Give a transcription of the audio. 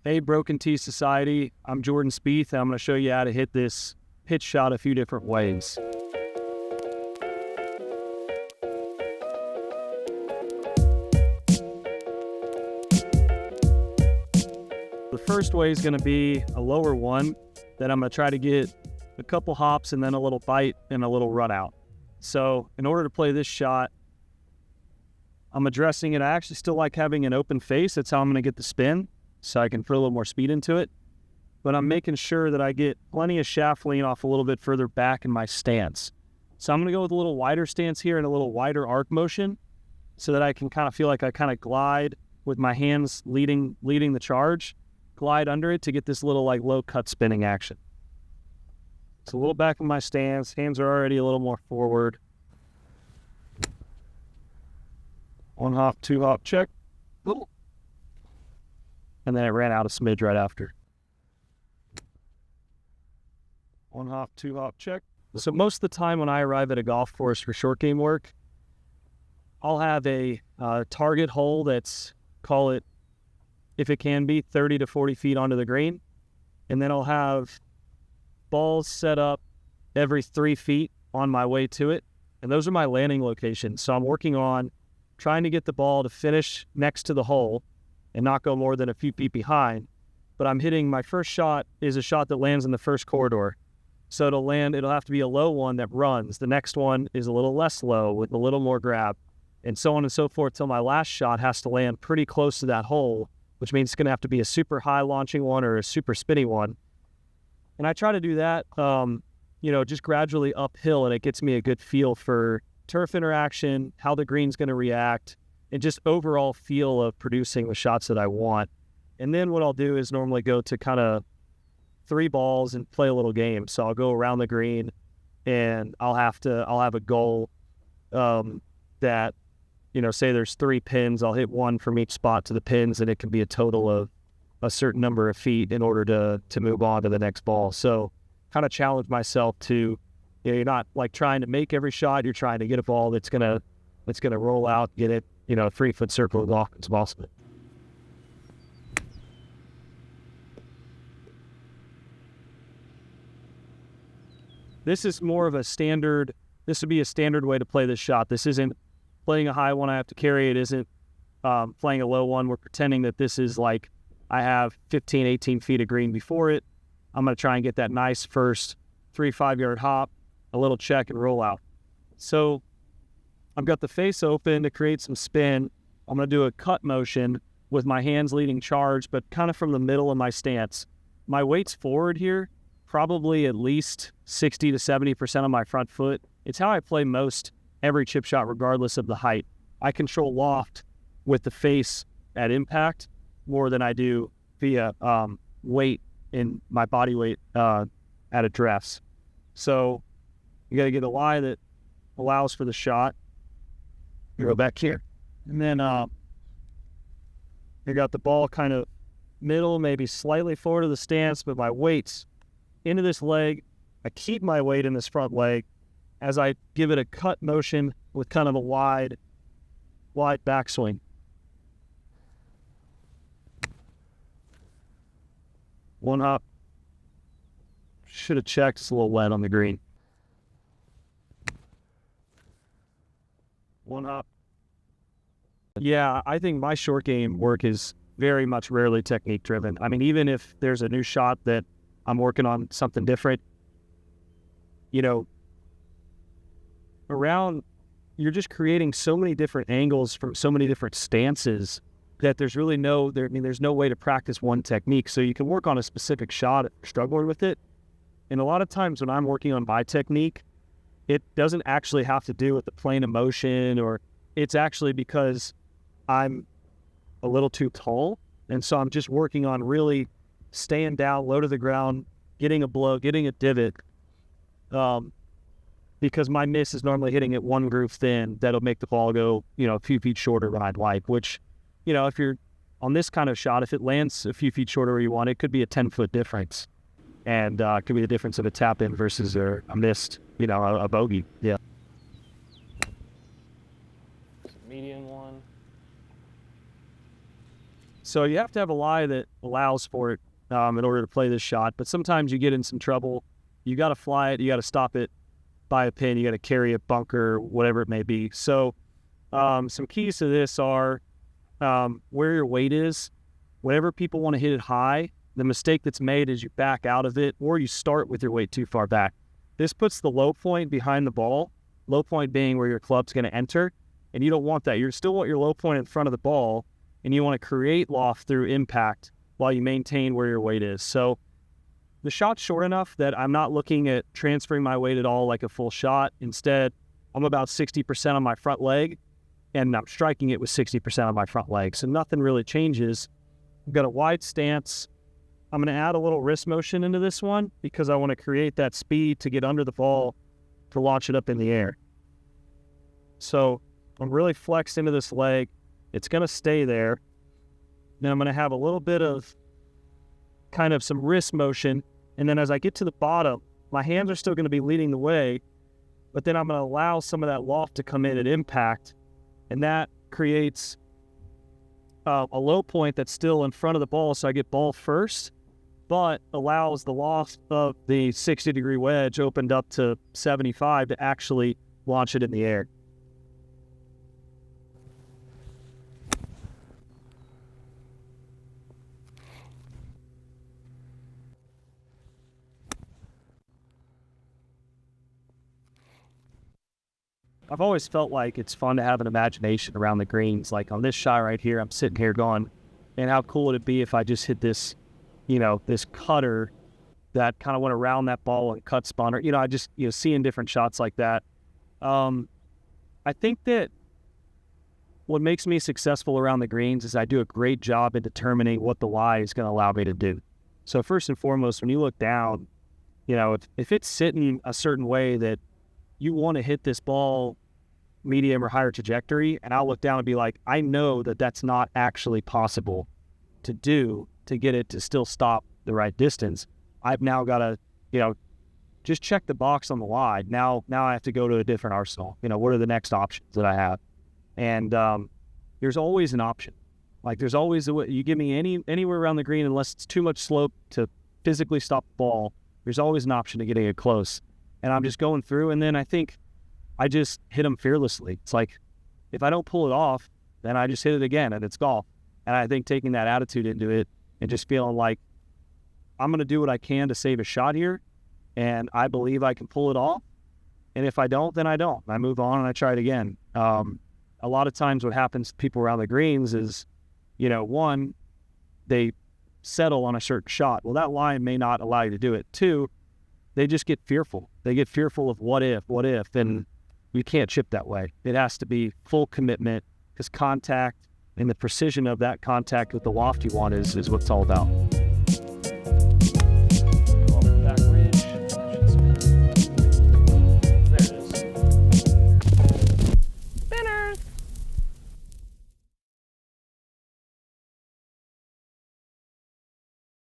Hey, Broken Tee Society. I'm Jordan Spieth, and I'm going to show you how to hit this pitch shot a few different ways. The first way is going to be a lower one that I'm going to try to get a couple hops and then a little bite and a little run out. So in order to play this shot, I'm addressing it. I actually still like having an open face. That's how I'm going to get the spin, so I can put a little more speed into it. But I'm making sure that I get plenty of shaft lean off a little bit further back in my stance. So I'm going to go with a little wider stance here and a little wider arc motion so that I can kind of feel like I kind of glide with my hands leading the charge, glide under it to get this little like low cut spinning action. It's a little back in my stance. Hands are already a little more forward. 1 hop, 2 hop, check. And then it ran out a smidge right after. 1 hop, 2 hop, check. So most of the time when I arrive at a golf course for short game work, I'll have a target hole that's, call it, if it can be, 30 to 40 feet onto the green. And then I'll have balls set up every 3 feet on my way to it. And those are my landing locations. So I'm working on trying to get the ball to finish next to the hole and not go more than a few feet behind. But I'm hitting, my first shot is a shot that lands in the first corridor. So it'll have to be a low one that runs. The next one is a little less low with a little more grab, and so on and so forth till my last shot has to land pretty close to that hole, which means it's going to have to be a super high launching one or a super spinny one. And I try to do that, just gradually uphill, and it gets me a good feel for turf interaction, how the green's going to react, and just overall feel of producing the shots that I want. And then what I'll do is normally go to kind of 3 balls and play a little game. So I'll go around the green and I'll have a goal that, say there's 3 pins, I'll hit 1 from each spot to the pins, and it can be a total of a certain number of feet in order to move on to the next ball. So kind of challenge myself to, you're not like trying to make every shot, you're trying to get a ball that's gonna roll out, get it, a 3-foot circle of offensive ball spin. This is more of a standard, this would be a standard way to play this shot. This isn't playing a high one I have to carry. It isn't playing a low one. We're pretending that this is like I have 15, 18 feet of green before it. I'm going to try and get that nice first 3-5 yard hop, a little check, and roll out. So I've got the face open to create some spin. I'm going to do a cut motion with my hands leading charge, but kind of from the middle of my stance. My weight's forward here, probably at least 60 to 70% of my front foot. It's how I play most every chip shot, regardless of the height. I control loft with the face at impact more than I do via weight in my body weight at address. So you got to get a lie that allows for the shot. You go back here. And then you got the ball kind of middle, maybe slightly forward of the stance, but my weight's into this leg. I keep my weight in this front leg as I give it a cut motion with kind of a wide backswing. One hop. Should have checked. It's a little wet on the green. 1 hop. Yeah, I think my short game work is very much rarely technique driven. I mean, even if there's a new shot that I'm working on something different, you're just creating so many different angles from so many different stances that there's really there's no way to practice one technique. So you can work on a specific shot if you're struggling with it. And a lot of times when I'm working on my technique, it doesn't actually have to do with the plane of motion, or it's actually because I'm a little too tall. And so I'm just working on really staying down, low to the ground, getting a blow, getting a divot. Because my miss is normally hitting it 1 groove thin, that'll make the ball go, a few feet shorter than I'd like, which, if you're on this kind of shot, if it lands a few feet shorter where you want, it could be a 10-foot difference. And it could be the difference of a tap in versus a missed, a bogey. Yeah. Median one. So you have to have a lie that allows for it in order to play this shot. But sometimes you get in some trouble. You got to fly it. You got to stop it by a pin. You got to carry a bunker, whatever it may be. So some keys to this are where your weight is. Whenever people want to hit it high, the mistake that's made is you back out of it or you start with your weight too far back. This puts the low point behind the ball, low point being where your club's going to enter, and you don't want that. You still want your low point in front of the ball, and you want to create loft through impact while you maintain where your weight is. So the shot's short enough that I'm not looking at transferring my weight at all like a full shot. Instead, I'm about 60% on my front leg, and I'm striking it with 60% on my front leg. So nothing really changes. I've got a wide stance. I'm going to add a little wrist motion into this one because I want to create that speed to get under the ball to launch it up in the air. So I'm really flexed into this leg. It's going to stay there. Then I'm going to have a little bit of kind of some wrist motion. And then as I get to the bottom, my hands are still going to be leading the way, but then I'm going to allow some of that loft to come in at impact. And that creates a low point that's still in front of the ball. So I get ball first, but allows the loft of the 60-degree wedge opened up to 75 to actually launch it in the air. I've always felt like it's fun to have an imagination around the greens. Like on this shot right here, I'm sitting here going, man, how cool would it be if I just hit this, this cutter that kind of went around that ball and cut spun, or, I just, seeing different shots like that. I think that what makes me successful around the greens is I do a great job in determining what the lie is going to allow me to do. So first and foremost, when you look down, if it's sitting a certain way that you want to hit this ball medium or higher trajectory, and I'll look down and be like, I know that that's not actually possible to do to get it to still stop the right distance. I've now got to, just check the box on the lie. Now I have to go to a different arsenal. What are the next options that I have? And there's always an option. Like there's always a way. You give me anywhere around the green, unless it's too much slope to physically stop the ball, there's always an option to getting it close. And I'm just going through, and then I think I just hit them fearlessly. It's like, if I don't pull it off, then I just hit it again, and it's golf. And I think taking that attitude into it and just feeling like I'm going to do what I can to save a shot here, and I believe I can pull it off. And if I don't, then I don't. I move on and I try it again. A lot of times what happens to people around the greens is, one, they settle on a certain shot. Well, that line may not allow you to do it. Two, they just get fearful. They get fearful of what if, and you can't chip that way. It has to be full commitment, because contact and the precision of that contact with the loft you want is what it's all about.